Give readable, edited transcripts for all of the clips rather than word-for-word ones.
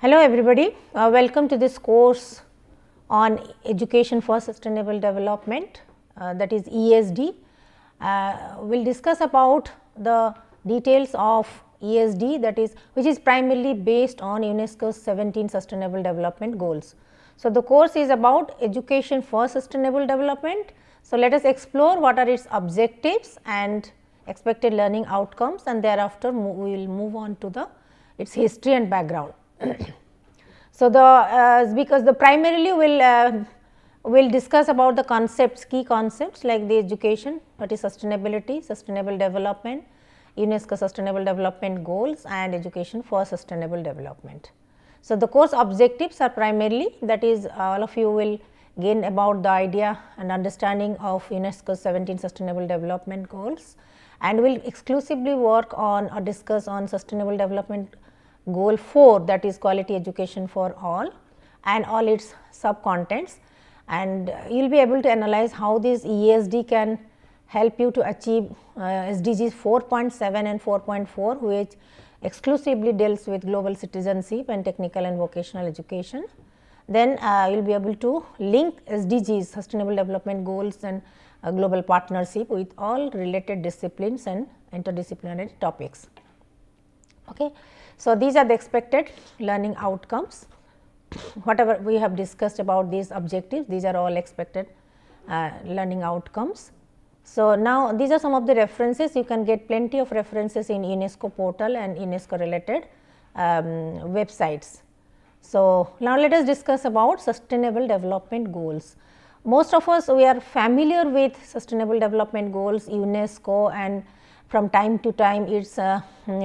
Hello everybody, welcome to this course on education for sustainable development, that is ESD. We will discuss about the details of ESD, that is which is primarily based on UNESCO's 17 sustainable development goals. So, the course is about education for sustainable development. So, let us explore what are its objectives and expected learning outcomes, and thereafter we will move on to its history and background. So, because the primarily will discuss about the concepts, key concepts like the education, that is sustainability, sustainable development, UNESCO sustainable development goals and education for sustainable development. So, the course objectives are primarily, that is all of you will gain about the idea and understanding of UNESCO's 17 sustainable development goals, and will exclusively work on or discuss on sustainable development goal 4, that is quality education for all and all its sub contents, and you will be able to analyze how this ESD can help you to achieve SDGs 4.7 and 4.4, which exclusively deals with global citizenship and technical and vocational education. Then you will be able to link SDGs, sustainable development goals and global partnership with all related disciplines and interdisciplinary topics. Okay. So, these are the expected learning outcomes. Whatever we have discussed about these objectives, these are all expected learning outcomes. So, now these are some of the references. You can get plenty of references in UNESCO portal and UNESCO related websites. So, now let us discuss about sustainable development goals. Most of us, we are familiar with sustainable development goals, UNESCO, and from time to time its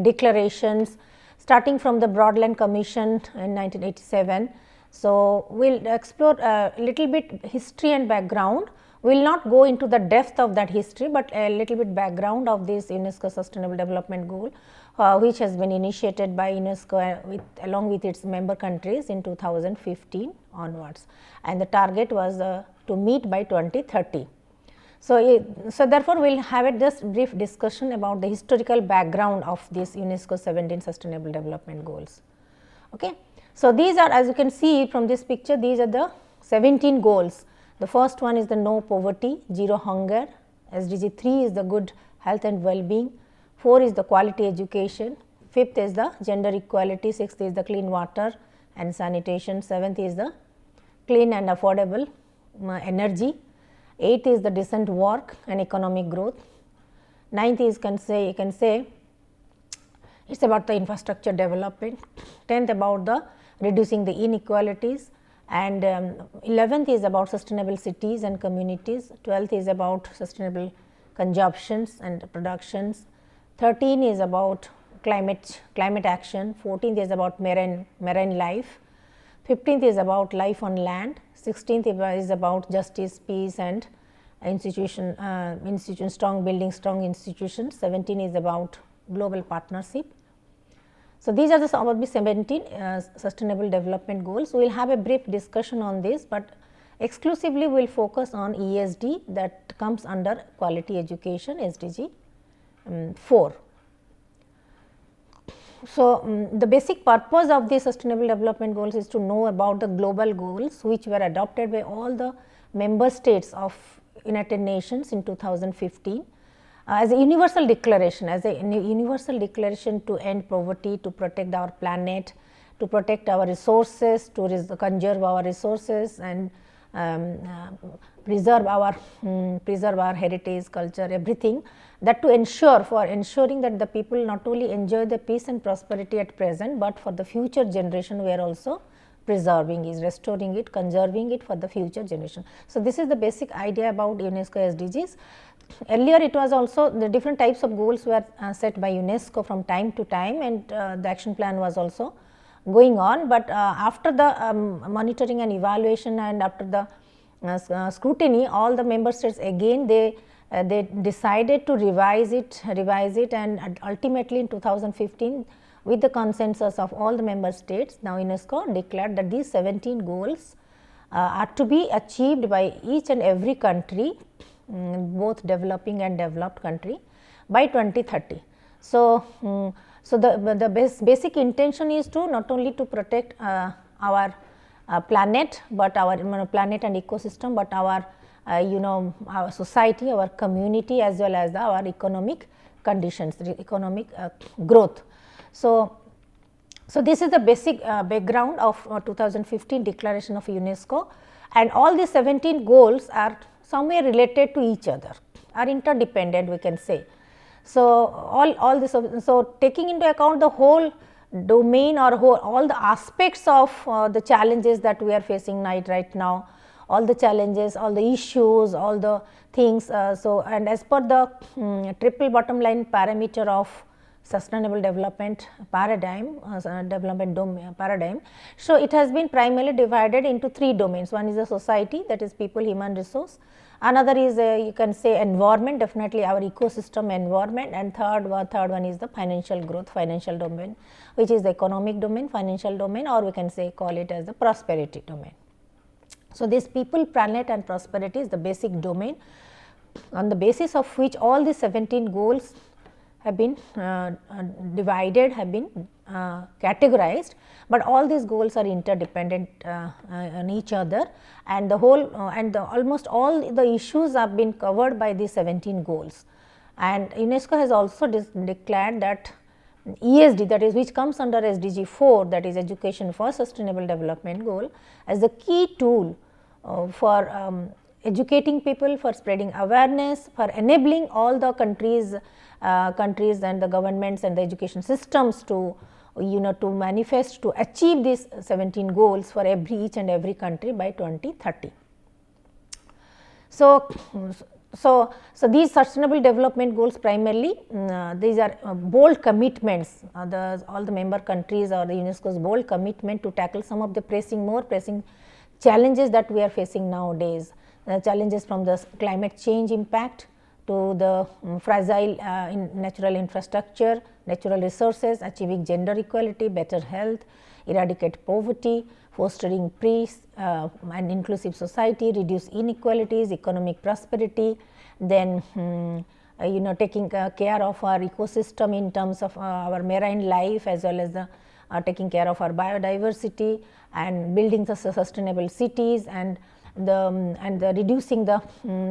declarations, starting from the Broadland Commission in 1987. So, we will explore a little bit history and background. We will not go into the depth of that history, but a little bit background of this UNESCO sustainable development goal, which has been initiated by UNESCO along with its member countries in 2015 onwards, and the target was to meet by 2030. So, therefore, we will have a just brief discussion about the historical background of this UNESCO 17 sustainable development goals. Okay. So, these are, as you can see from this picture, these are the 17 goals. The first one is the no poverty, zero hunger, SDG 3 is the good health and well-being, 4 is the quality education, 5th is the gender equality, 6th is the clean water and sanitation, 7th is the clean and affordable energy, 8th is the decent work and economic growth, 9th is you can say it is about the infrastructure development, 10th about the reducing the inequalities, and 11th is about sustainable cities and communities, 12th is about sustainable consumptions and productions, 13 is about climate action, 14th is about marine life, 15th is about life on land, 16th is about justice, peace and institution building strong institutions, 17 is about global partnership. So, these are the some of the 17 sustainable development goals. We will have a brief discussion on this, but exclusively we will focus on ESD, that comes under quality education, SDG 4. So, the basic purpose of the sustainable development goals is to know about the global goals, which were adopted by all the member states of United Nations in 2015 as a universal declaration, to end poverty, to protect our planet, to protect our resources, to conserve our resources and preserve our heritage, culture, everything, that to ensuring that the people not only enjoy the peace and prosperity at present, but for the future generation we are also preserving it, restoring it, conserving it for the future generation. So, this is the basic idea about UNESCO SDGs. Earlier it was also the different types of goals were set by UNESCO from time to time, and the action plan was also going on, but after the monitoring and evaluation and after the scrutiny, all the member states again they decided to revise it, and ultimately in 2015 with the consensus of all the member states, now UNESCO declared that these 17 goals are to be achieved by each and every country, both developing and developed country, by 2030. So, So, the basic intention is to not only to protect our planet, but our planet and ecosystem, but our our society, our community, as well as our economic conditions, economic growth. So, this is the basic background of 2015 declaration of UNESCO, and all these 17 goals are somewhere related to each other, are interdependent, we can say. So, all this, so taking into account the whole domain or all the aspects of the challenges that we are facing right now, all the challenges, all the issues, all the things. So, and as per the triple bottom line parameter of sustainable development paradigm, paradigm. So, it has been primarily divided into 3 domains. One is the society, that is people, human resource. Another is you can say environment, definitely our ecosystem environment, and third one is the financial growth, financial domain, which is the economic domain, financial domain, or we can say call it as the prosperity domain. So, this people, planet and prosperity is the basic domain, on the basis of which all the 17 goals have been divided, have been categorized, but all these goals are interdependent on each other, and the whole almost all the issues have been covered by these 17 goals. And UNESCO has also declared that ESD, that is which comes under SDG 4, that is education for sustainable development goal, as the key tool for educating people, for spreading awareness, for enabling all the countries and the governments and the education systems to to manifest, to achieve these 17 goals for each and every country by 2030. So, these sustainable development goals primarily these are bold commitments, all the member countries or the UNESCO's bold commitment to tackle some of the more pressing challenges that we are facing nowadays. Challenges from the climate change impact to the fragile natural infrastructure, natural resources, achieving gender equality, better health, eradicate poverty, fostering peace and inclusive society, reduce inequalities, economic prosperity, then taking care of our ecosystem in terms of our marine life, as well as the taking care of our biodiversity, and building the sustainable cities, and the reducing the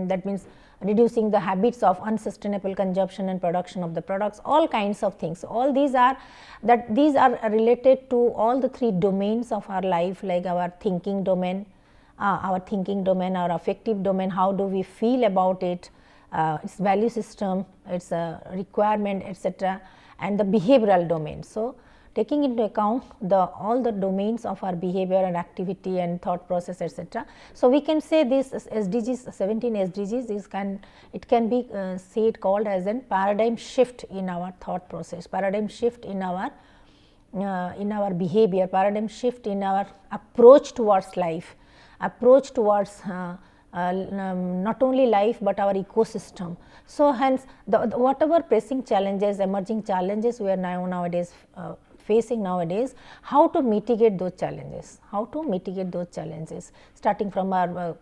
that means reducing the habits of unsustainable consumption and production of the products, all kinds of things. All these are related to all the 3 domains of our life, like our thinking domain, our affective domain, how do we feel about it, its value system, its requirement, etc., and the behavioral domain. So, taking into account all the domains of our behavior and activity and thought process, etc. So, we can say this SDGs, 17 SDGs it can be said called as a paradigm shift in our thought process, paradigm shift in our behavior, paradigm shift in our approach towards life, approach towards not only life, but our ecosystem. So, hence whatever pressing challenges, emerging challenges we are nowadays facing nowadays, how to mitigate those challenges, starting from our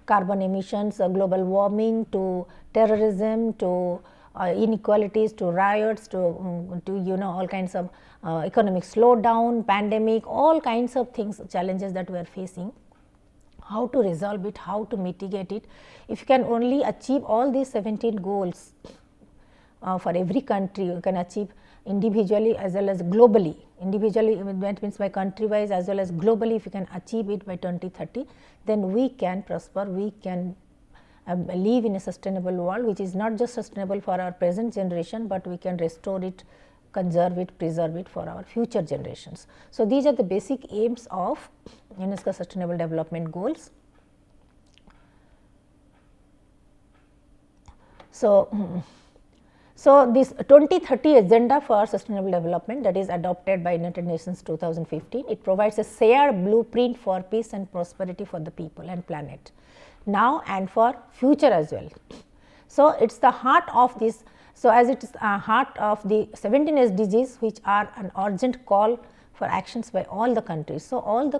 carbon emissions, global warming, to terrorism, to inequalities, to riots, to all kinds of economic slowdown, pandemic, all kinds of things, challenges that we are facing. How to resolve it, how to mitigate it. If you can only achieve all these 17 goals for every country, you can achieve individually as well as globally. Individually, that means by country wise as well as globally, if you can achieve it by 2030, then we can prosper, we can live in a sustainable world, which is not just sustainable for our present generation, but we can restore it, conserve it, preserve it for our future generations. So, these are the basic aims of UNESCO Sustainable Development Goals. So, this 2030 agenda for sustainable development, that is adopted by United Nations 2015, it provides a shared blueprint for peace and prosperity for the people and planet now and for future as well. So, it is the heart of this. So, as it is a heart of the 17 SDGs, which are an urgent call for actions by all the countries. So, all the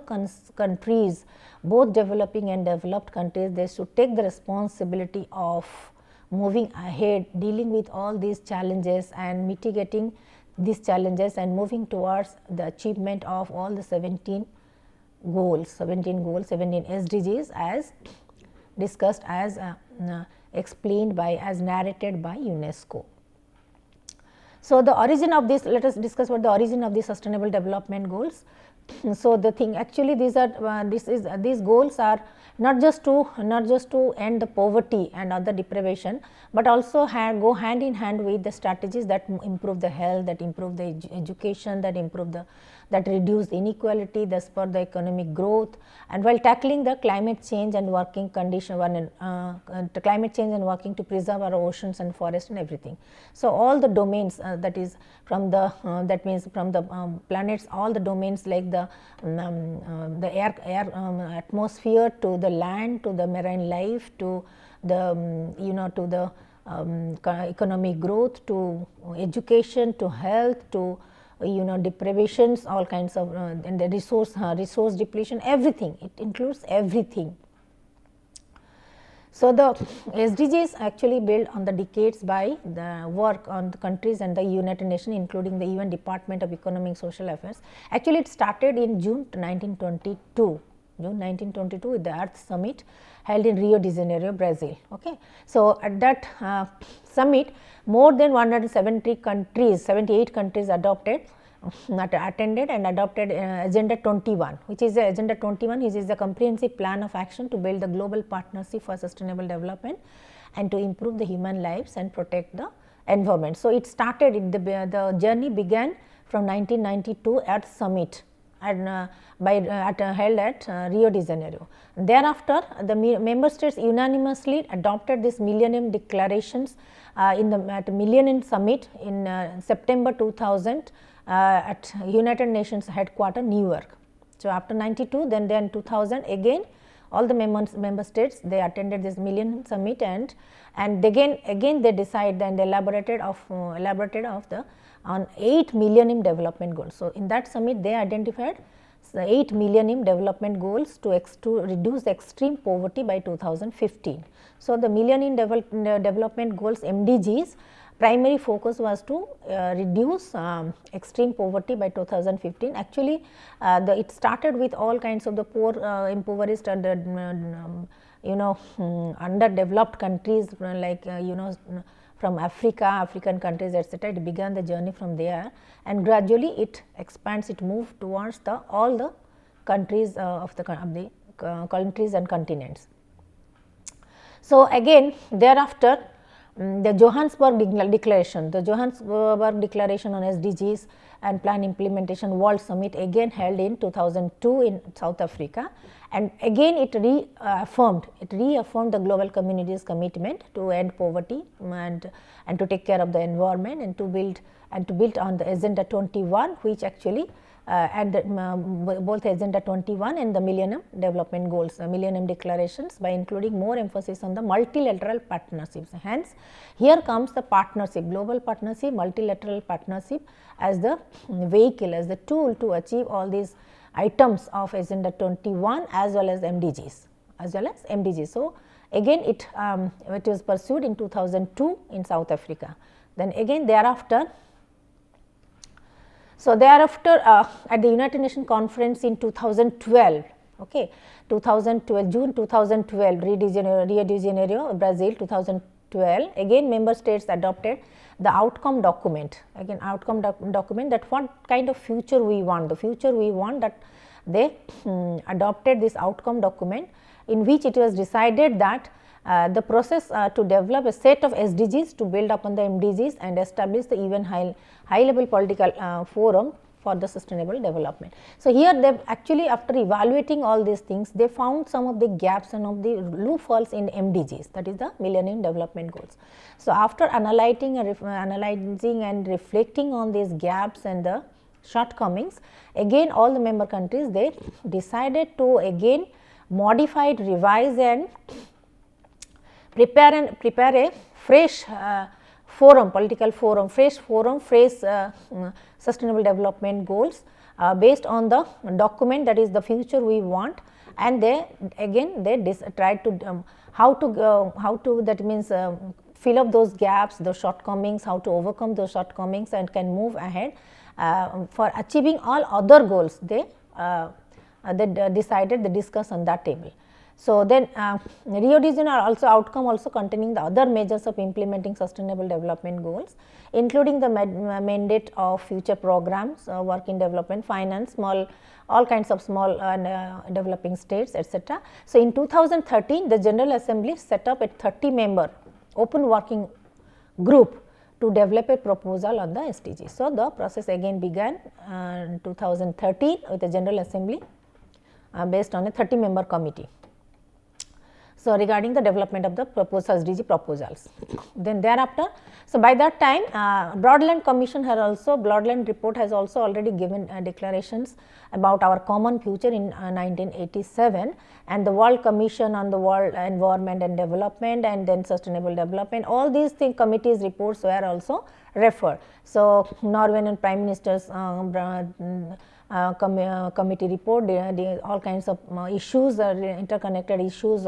countries, both developing and developed countries, they should take the responsibility of moving ahead, dealing with all these challenges and mitigating these challenges and moving towards the achievement of all the 17 goals, 17 SDGs as discussed, as explained by, as narrated by UNESCO. So, the origin of this, let us discuss what the origin of the sustainable development goals. So, the thing actually these are these goals are not just to end the poverty and other deprivation, but also go hand in hand with the strategies that improve the health, that improve the education, that reduce inequality, that spur the economic growth, and while tackling the climate change and working to preserve our oceans and forests and everything. So, all the domains that is from the that means from the planets, all the domains like the air atmosphere, to the land, to the marine life, to the to the economic growth, to education, to health, to deprivations, all kinds of and the resource depletion, everything, it includes everything. So, the SDGs actually built on the decades by the work on the countries and the United Nations, including the UN Department of Economic and Social Affairs. Actually, it started in June 1922 with the Earth Summit held in Rio de Janeiro, Brazil. Okay. So, at that summit, more than 178 countries attended and adopted Agenda 21, which is Agenda 21, which is the comprehensive plan of action to build the global partnership for sustainable development and to improve the human lives and protect the environment. So, it started, the journey began from 1992 at Summit and held at Rio de Janeiro. Thereafter, the member states unanimously adopted this Millennium Declarations at Millennium Summit in September 2000 at United Nations headquarters, New York. So, after 92, then 2000 again all the member states, they attended this Millennium Summit, and again they decided and elaborated of the on 8 Millennium Development Goals. So, in that summit they identified the 8 Millennium Development Goals to reduce extreme poverty by 2015. So, the Millennium Development Goals MDGs primary focus was to reduce extreme poverty by 2015. Actually, it started with all kinds of the poor, impoverished and underdeveloped countries like from African countries, etc. It began the journey from there, and gradually it expands, it moves towards all the countries of the countries and continents. So, again thereafter the Johannesburg Declaration on SDGs and Plan Implementation World Summit again held in 2002 in South Africa, and again it reaffirmed the global community's commitment to end poverty and to take care of the environment and to build on the Agenda 21, which actually both Agenda 21 and the Millennium Development Goals, Millennium Declarations, by including more emphasis on the multilateral partnerships. Hence, here comes the partnership, global partnership, multilateral partnership as the vehicle, as the tool to achieve all these items of Agenda 21 as well as MDGs. So, again it was pursued in 2002 in South Africa. Then again thereafter, at the United Nations conference in 2012, June 2012, Rio de Janeiro, Brazil, 2012, again member states adopted the outcome document, that what kind of future we want, that they adopted this outcome document, in which it was decided that the process to develop a set of SDGs to build upon the MDGs and establish the even high level political forum for the sustainable development. So, here they actually, after evaluating all these things, they found some of the gaps and of the loopholes in MDGs, that is the Millennium Development Goals. So, after analyzing and reflecting on these gaps and the shortcomings, again all the member countries, they decided to again modify, revise and prepare a fresh political forum, fresh sustainable development goals based on the document, that is the future we want, and they tried to how to that means fill up those gaps, those shortcomings, how to overcome those shortcomings and can move ahead for achieving all other goals. They decided, they discussed on that table. So, then Rio de Janeiro also outcome also containing the other measures of implementing sustainable development goals, including the mandate of future programs, work in development, finance, all kinds of small developing states, etc. So, in 2013 the General Assembly set up a 30-member open working group to develop a proposal on the SDGs. So, the process again began in 2013 with the General Assembly based on a 30-member committee. So, regarding the development of the proposed SDG proposals. Then thereafter, so by that time Broadland Commission had also, Broadland report has also already given declarations about our common future in 1987, and the World Commission on the World Environment and Development and then Sustainable Development, all these committees reports were also referred. So, Norwegian Prime Minister's committee report, all kinds of issues, interconnected issues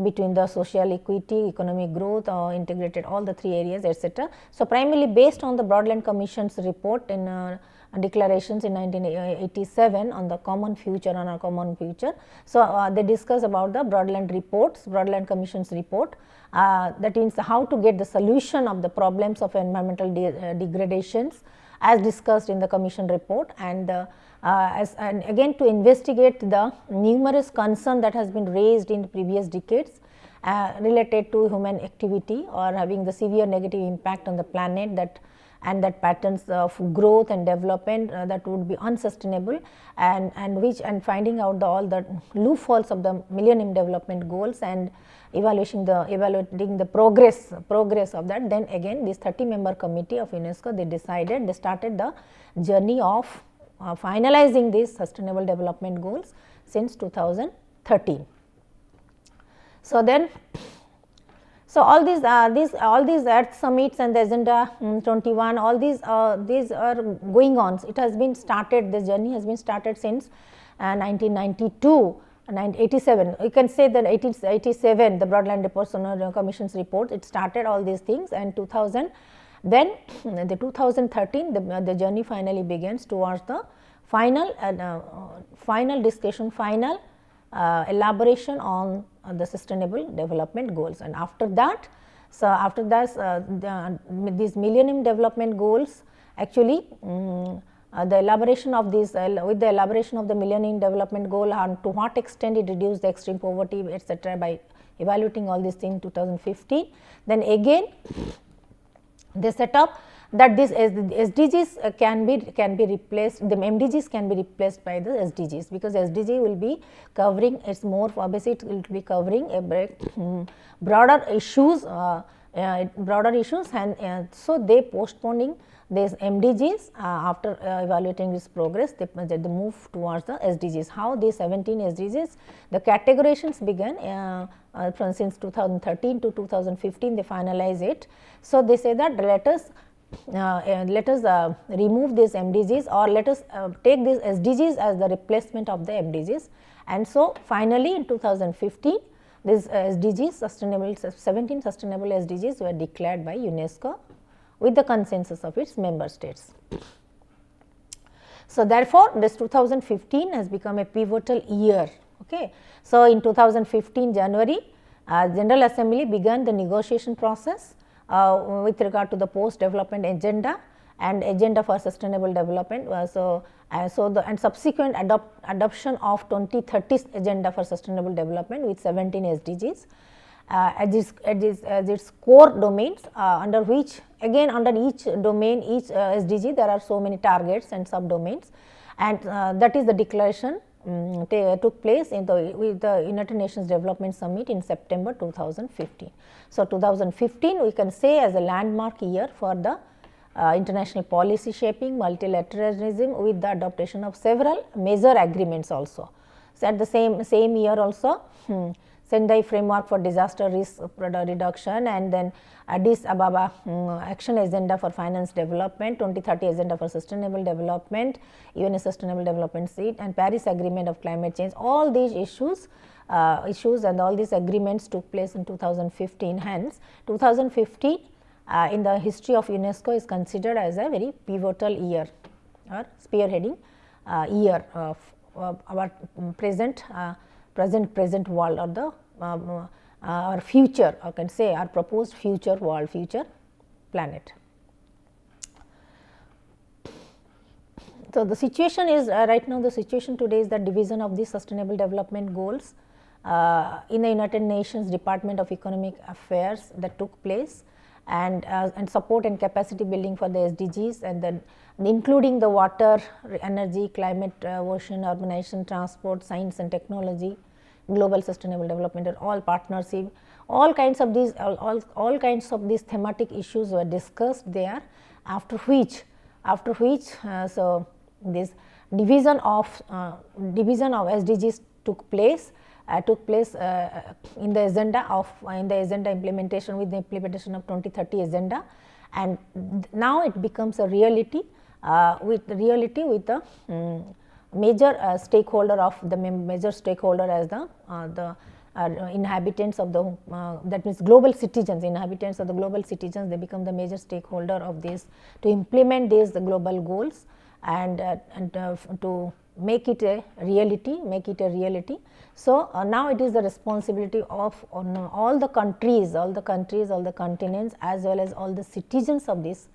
between the social equity, economic growth, integrated all the 3 areas, etc. So, primarily based on the Broadland Commission's report in declarations in 1987 on the common future, on our common future. So, they discuss about the Broadland reports, Broadland Commission's report, that means how to get the solution of the problems of environmental degradations as discussed in the Commission report, and and again to investigate the numerous concern that has been raised in the previous decades related to human activity or having the severe negative impact on the planet, that and that patterns of growth and development that would be unsustainable, and finding out all the loopholes of the Millennium Development Goals and evaluating the progress of that. Then again this 30-member committee of UNESCO, they started the journey of finalizing these sustainable development goals since 2013. So, then all these Earth summits and the Agenda 21, all these are going on. It has been started, this journey has been started since 1992. 1987, you can say that 1887 the Broadland report, Commission's report, it started all these things, and 2000, then the 2013 the journey finally begins towards the final discussion, final elaboration on the sustainable development goals. And after that, so after that these Millennium Development Goals, actually the elaboration of these with the elaboration of the Millennium Development Goal, and to what extent it reduced the extreme poverty, etc., by evaluating all these things in 2015. Then again they set up that this SDGs can be replaced, the MDGs can be replaced by the SDGs, because SDG will be covering, it's more obviously it will be covering a broader issues, and so they postponing these MDGs after evaluating this progress, they move towards the SDGs. How these 17 SDGs, the categorizations began from since 2013 to 2015, they finalize it. So, they say that let us remove these MDGs, or let us take these SDGs as the replacement of the MDGs. And so, finally, in 2015 these SDGs, 17 sustainable SDGs were declared by UNESCO with the consensus of its member states. So, therefore, this 2015 has become a pivotal year. Okay. So, in 2015 January, General Assembly began the negotiation process with regard to the post development agenda and agenda for sustainable development. And subsequent adoption of 2030 agenda for sustainable development with 17 SDGs as its core domains, under which again under each domain, each SDG, there are so many targets and subdomains, and that is the declaration took place with the United Nations Development Summit in September 2015. So, 2015 we can say as a landmark year for the international policy shaping, multilateralism, with the adoption of several major agreements also. So, at the same year also Sendai Framework for Disaster Risk Reduction, and then Addis Ababa Action Agenda for Finance Development, 2030 Agenda for Sustainable Development, UN Sustainable Development Seat, and Paris Agreement of Climate Change. All these issues issues, and all these agreements took place in 2015. Hence, 2015 in the history of UNESCO is considered as a very pivotal year or spearheading year of our present world, or the our future, I can say our proposed future world, future planet. So, the situation is right now, the situation today is the division of the sustainable development goals in the United Nations Department of Economic Affairs that took place, and support and capacity building for the SDGs, and then including the water, energy, climate, ocean, urbanization, transport, science and technology, global sustainable development, and all partnership, all kinds of these all kinds of these thematic issues were discussed there, after which so this division of SDGs took place in the agenda implementation, with the implementation of 2030 agenda, and now it becomes a reality with the major stakeholder of the major stakeholder as the inhabitants of the that means global citizens, inhabitants of the global citizens, they become the major stakeholder of this to implement these the global goals, and to make it a reality. So, now it is the responsibility of all the countries, all the continents, as well as all the citizens of this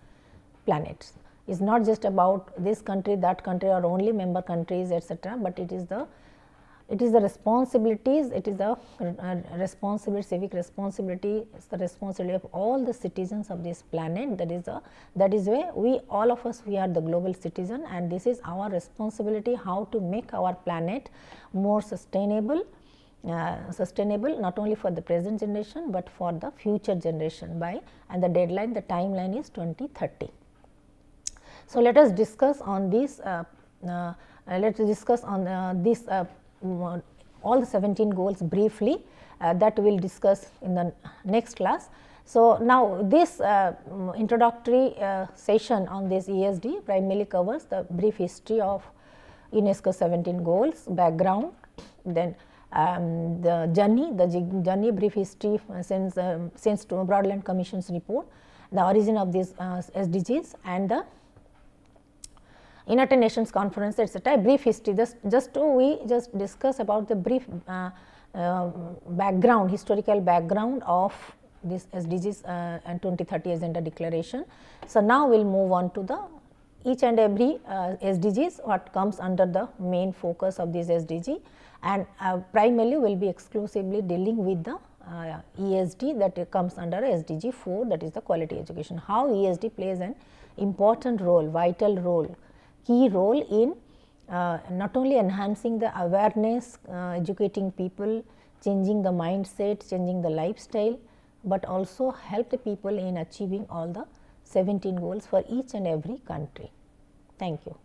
planet. It is not just about this country, that country, or only member countries, etc., but it is the responsibilities, it is the civic responsibility, it's the responsibility of all the citizens of this planet. That is why we, all of us, we are the global citizen, and this is our responsibility, how to make our planet more sustainable, not only for the present generation, but for the future generation and the deadline, the timeline is 2030. So, let us discuss on this all the 17 goals briefly, that we will discuss in the next class. So, now this introductory session on this ESD primarily covers the brief history of UNESCO 17 goals, background, then the journey brief history since Broadland Commission's report, the origin of these SDGs, and the United Nations Conference, etc. Brief history, we discuss about the brief background, historical background of this SDGs and 2030 Agenda Declaration. So, now we will move on to the each and every SDGs, what comes under the main focus of this SDG, and primarily will be exclusively dealing with the ESD that comes under SDG 4, that is the quality education. How ESD plays an important role, vital role, key role in not only enhancing the awareness, educating people, changing the mindset, changing the lifestyle, but also help the people in achieving all the 17 goals for each and every country. Thank you.